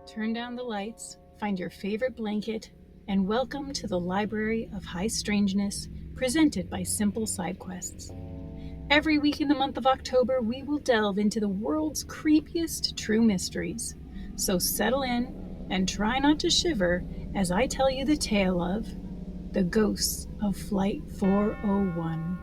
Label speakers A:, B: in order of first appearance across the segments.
A: Turn down the lights, find your favorite blanket, and welcome to the Library of High Strangeness, presented by Simple Sidequests. Every week in the month of October, we will delve into the world's creepiest true mysteries. So settle in and try not to shiver as I tell you the tale of the ghosts of Flight 401.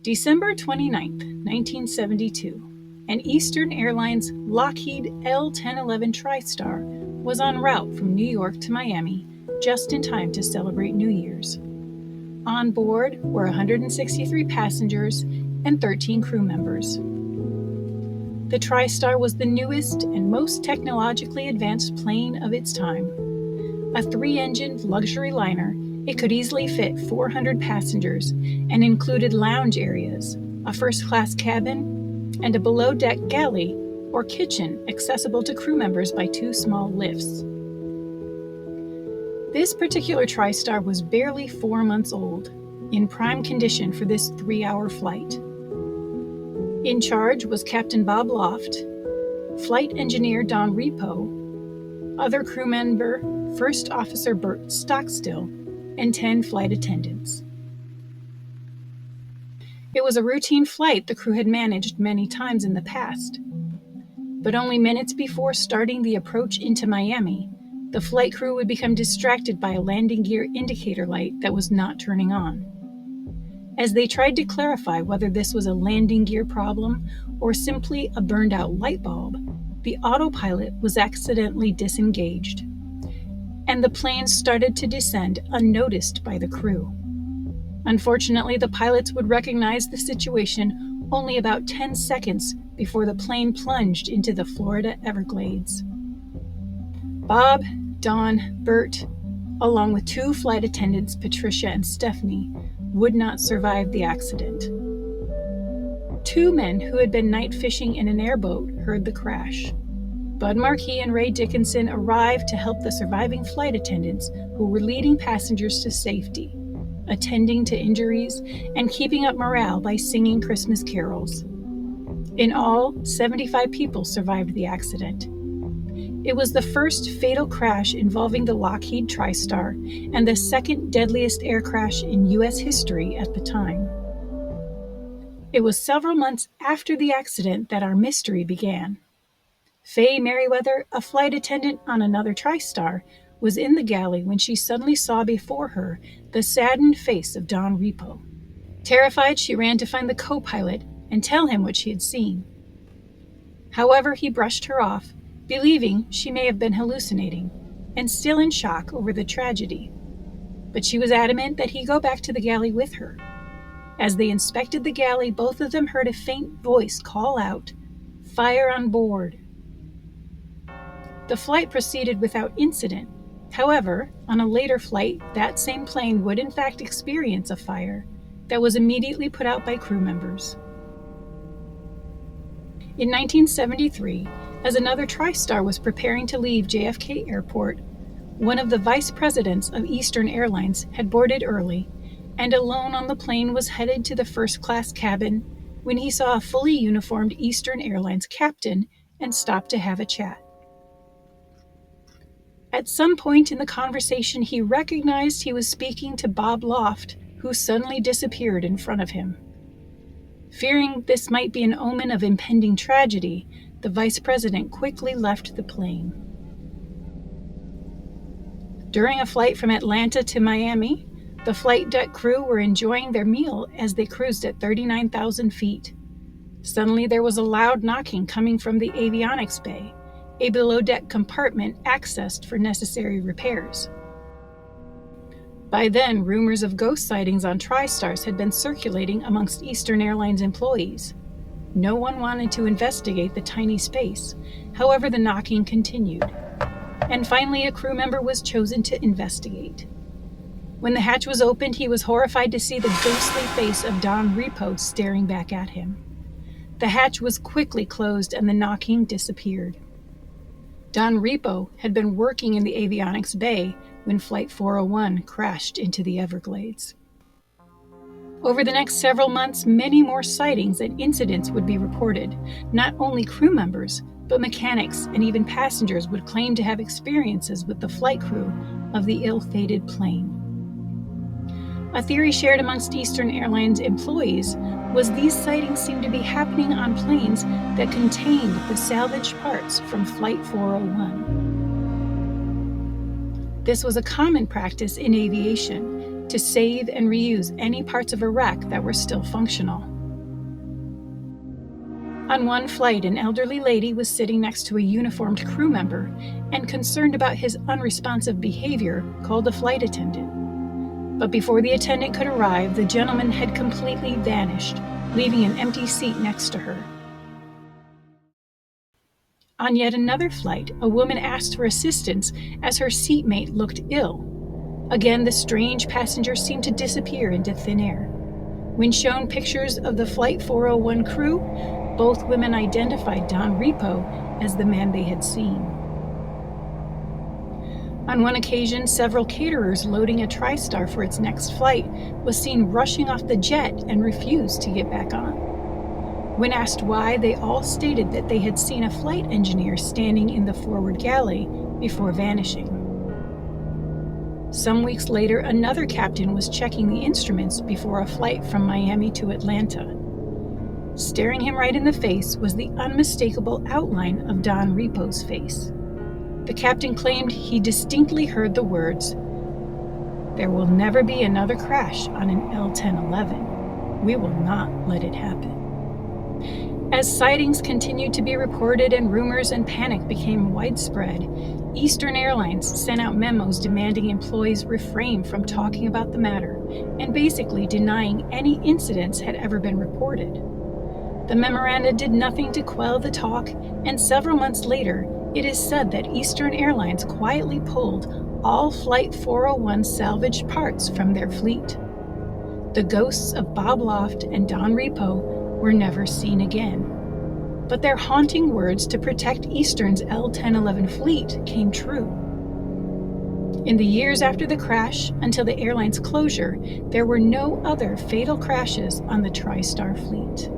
A: December 29th, 1972. An Eastern Airlines Lockheed L-1011 TriStar was en route from New York to Miami just in time to celebrate New Year's. On board were 163 passengers and 13 crew members. The TriStar was the newest and most technologically advanced plane of its time. A 3-engined luxury liner, it could easily fit 400 passengers and included lounge areas, a first-class cabin, and a below-deck galley or kitchen accessible to crew members by 2 small lifts. This particular TriStar was barely 4 months old, in prime condition for this 3-hour flight. In charge was Captain Bob Loft, Flight Engineer Don Repo, other crew member First Officer Bert Stockstill, and 10 flight attendants. It was a routine flight the crew had managed many times in the past. But only minutes before starting the approach into Miami, the flight crew would become distracted by a landing gear indicator light that was not turning on. As they tried to clarify whether this was a landing gear problem or simply a burned-out light bulb, the autopilot was accidentally disengaged, and the plane started to descend unnoticed by the crew. Unfortunately, the pilots would recognize the situation only about 10 seconds before the plane plunged into the Florida Everglades. Bob, Don, Bert, along with 2 flight attendants, Patricia and Stephanie, would not survive the accident. 2 men who had been night fishing in an airboat heard the crash. Bud Marquis and Ray Dickinson arrived to help the surviving flight attendants who were leading passengers to safety, attending to injuries, and keeping up morale by singing Christmas carols. In all, 75 people survived the accident. It was the first fatal crash involving the Lockheed TriStar and the second deadliest air crash in U.S. history at the time. It was several months after the accident that our mystery began. Faye Merriweather, a flight attendant on another TriStar, was in the galley when she suddenly saw before her the saddened face of Don Repo. Terrified, she ran to find the co-pilot and tell him what she had seen. However, he brushed her off, believing she may have been hallucinating, and still in shock over the tragedy. But she was adamant that he go back to the galley with her. As they inspected the galley, both of them heard a faint voice call out, "Fire on board." The flight proceeded without incident. However, on a later flight, that same plane would in fact experience a fire that was immediately put out by crew members. In 1973, as another TriStar was preparing to leave JFK Airport, one of the vice presidents of Eastern Airlines had boarded early and alone on the plane was headed to the first-class cabin when he saw a fully uniformed Eastern Airlines captain and stopped to have a chat. At some point in the conversation, he recognized he was speaking to Bob Loft, who suddenly disappeared in front of him. Fearing this might be an omen of impending tragedy, the vice president quickly left the plane. During a flight from Atlanta to Miami, the flight deck crew were enjoying their meal as they cruised at 39,000 feet. Suddenly, there was a loud knocking coming from the avionics bay, a below-deck compartment accessed for necessary repairs. By then, rumors of ghost sightings on TriStars had been circulating amongst Eastern Airlines employees. No one wanted to investigate the tiny space. However, the knocking continued. And finally, a crew member was chosen to investigate. When the hatch was opened, he was horrified to see the ghostly face of Don Repo staring back at him. The hatch was quickly closed and the knocking disappeared. Don Repo had been working in the avionics bay when Flight 401 crashed into the Everglades. Over the next several months, many more sightings and incidents would be reported. Not only crew members, but mechanics and even passengers would claim to have experiences with the flight crew of the ill-fated plane. A theory shared amongst Eastern Airlines employees was these sightings seemed to be happening on planes that contained the salvaged parts from Flight 401. This was a common practice in aviation, to save and reuse any parts of a wreck that were still functional. On one flight, an elderly lady was sitting next to a uniformed crew member and, concerned about his unresponsive behavior, called a flight attendant. But before the attendant could arrive, the gentleman had completely vanished, leaving an empty seat next to her. On yet another flight, a woman asked for assistance as her seatmate looked ill. Again, the strange passenger seemed to disappear into thin air. When shown pictures of the Flight 401 crew, both women identified Don Repo as the man they had seen. On one occasion, several caterers loading a TriStar for its next flight was seen rushing off the jet and refused to get back on. When asked why, they all stated that they had seen a flight engineer standing in the forward galley before vanishing. Some weeks later, another captain was checking the instruments before a flight from Miami to Atlanta. Staring him right in the face was the unmistakable outline of Don Repo's face. The captain claimed he distinctly heard the words, "There will never be another crash on an L-1011. We will not let it happen." As sightings continued to be reported and rumors and panic became widespread, Eastern Airlines sent out memos demanding employees refrain from talking about the matter and basically denying any incidents had ever been reported. The memoranda did nothing to quell the talk, and several months later, it is said that Eastern Airlines quietly pulled all Flight 401 salvaged parts from their fleet. The ghosts of Bob Loft and Don Repo were never seen again. But their haunting words to protect Eastern's L-1011 fleet came true. In the years after the crash, until the airline's closure, there were no other fatal crashes on the TriStar fleet.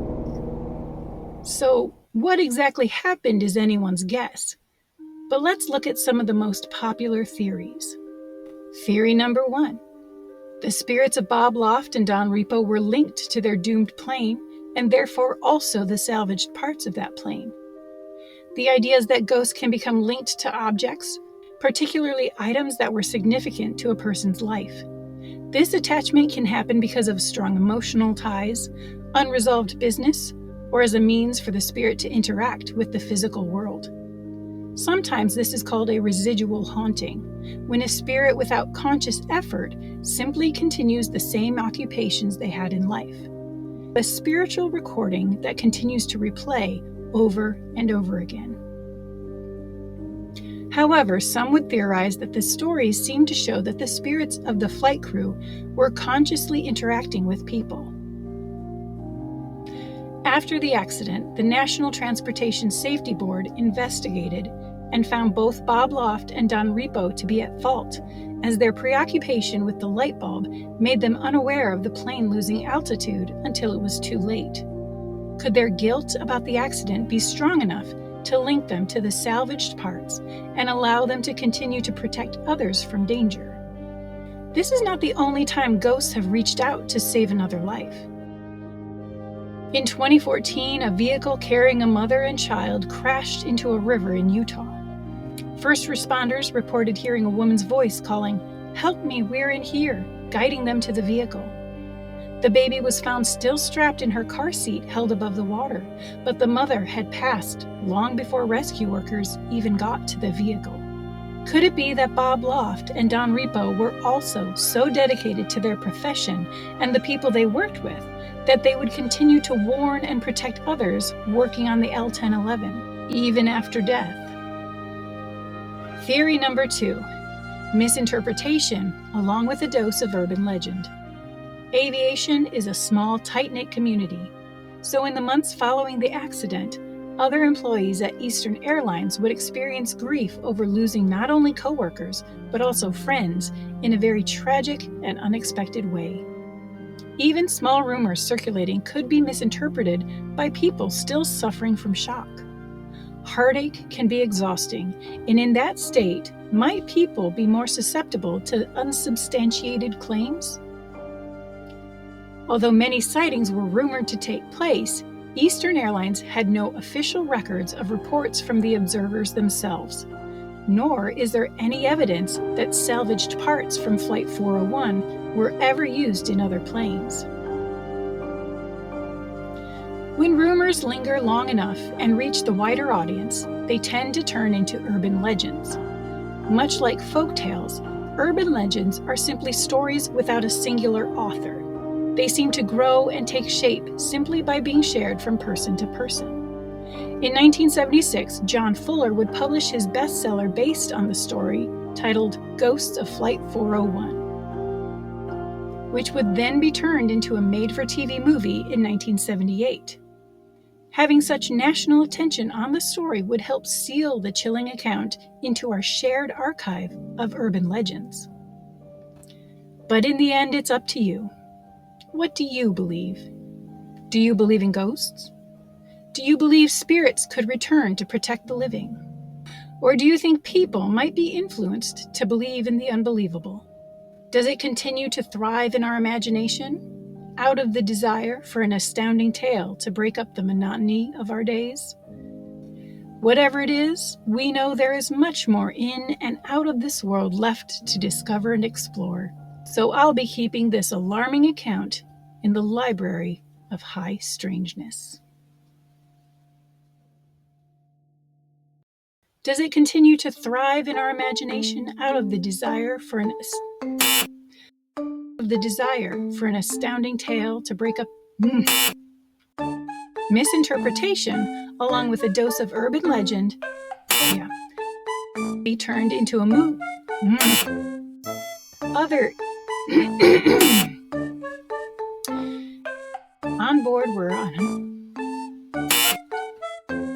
A: So, what exactly happened is anyone's guess. But let's look at some of the most popular theories. Theory number 1. The spirits of Bob Loft and Don Repo were linked to their doomed plane, and therefore also the salvaged parts of that plane. The idea is that ghosts can become linked to objects, particularly items that were significant to a person's life. This attachment can happen because of strong emotional ties, unresolved business, or as a means for the spirit to interact with the physical world. Sometimes this is called a residual haunting, when a spirit without conscious effort simply continues the same occupations they had in life. A spiritual recording that continues to replay over and over again. However, some would theorize that the stories seem to show that the spirits of the flight crew were consciously interacting with people. After the accident, the National Transportation Safety Board investigated and found both Bob Loft and Don Repo to be at fault, as their preoccupation with the light bulb made them unaware of the plane losing altitude until it was too late. Could their guilt about the accident be strong enough to link them to the salvaged parts and allow them to continue to protect others from danger? This is not the only time ghosts have reached out to save another life. In 2014, a vehicle carrying a mother and child crashed into a river in Utah. First responders reported hearing a woman's voice calling, "Help me, we're in here," guiding them to the vehicle. The baby was found still strapped in her car seat held above the water, but the mother had passed long before rescue workers even got to the vehicle. Could it be that Bob Loft and Don Repo were also so dedicated to their profession and the people they worked with that they would continue to warn and protect others working on the L-1011, even after death? Theory number 2. Misinterpretation, along with a dose of urban legend. Aviation is a small, tight-knit community, so in the months following the accident, other employees at Eastern Airlines would experience grief over losing not only coworkers, but also friends in a very tragic and unexpected way. Even small rumors circulating could be misinterpreted by people still suffering from shock. Heartache can be exhausting, and in that state, might people be more susceptible to unsubstantiated claims? Although many sightings were rumored to take place, Eastern Airlines had no official records of reports from the observers themselves, nor is there any evidence that salvaged parts from Flight 401 were ever used in other planes. When rumors linger long enough and reach the wider audience, they tend to turn into urban legends. Much like folk tales, urban legends are simply stories without a singular author. They seem to grow and take shape simply by being shared from person to person. In 1976, John Fuller would publish his bestseller based on the story, titled Ghosts of Flight 401, which would then be turned into a made-for-TV movie in 1978. Having such national attention on the story would help seal the chilling account into our shared archive of urban legends. But in the end, it's up to you. What do you believe? Do you believe in ghosts? Do you believe spirits could return to protect the living? Or do you think people might be influenced to believe in the unbelievable? Does it continue to thrive in our imagination, out of the desire for an astounding tale to break up the monotony of our days? Whatever it is, we know there is much more in and out of this world left to discover and explore. So I'll be keeping this alarming account in the library of high strangeness. Does it continue to thrive in our imagination out of the desire for an astounding tale to break up misinterpretation, along with a dose of urban legend, be turned into a movie. Other on board were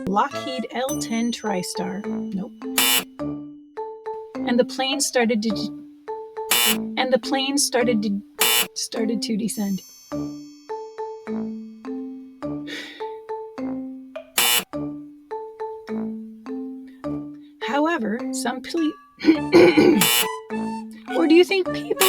A: Lockheed L-10 TriStar. Nope. And the plane started to descend. However, or do you think people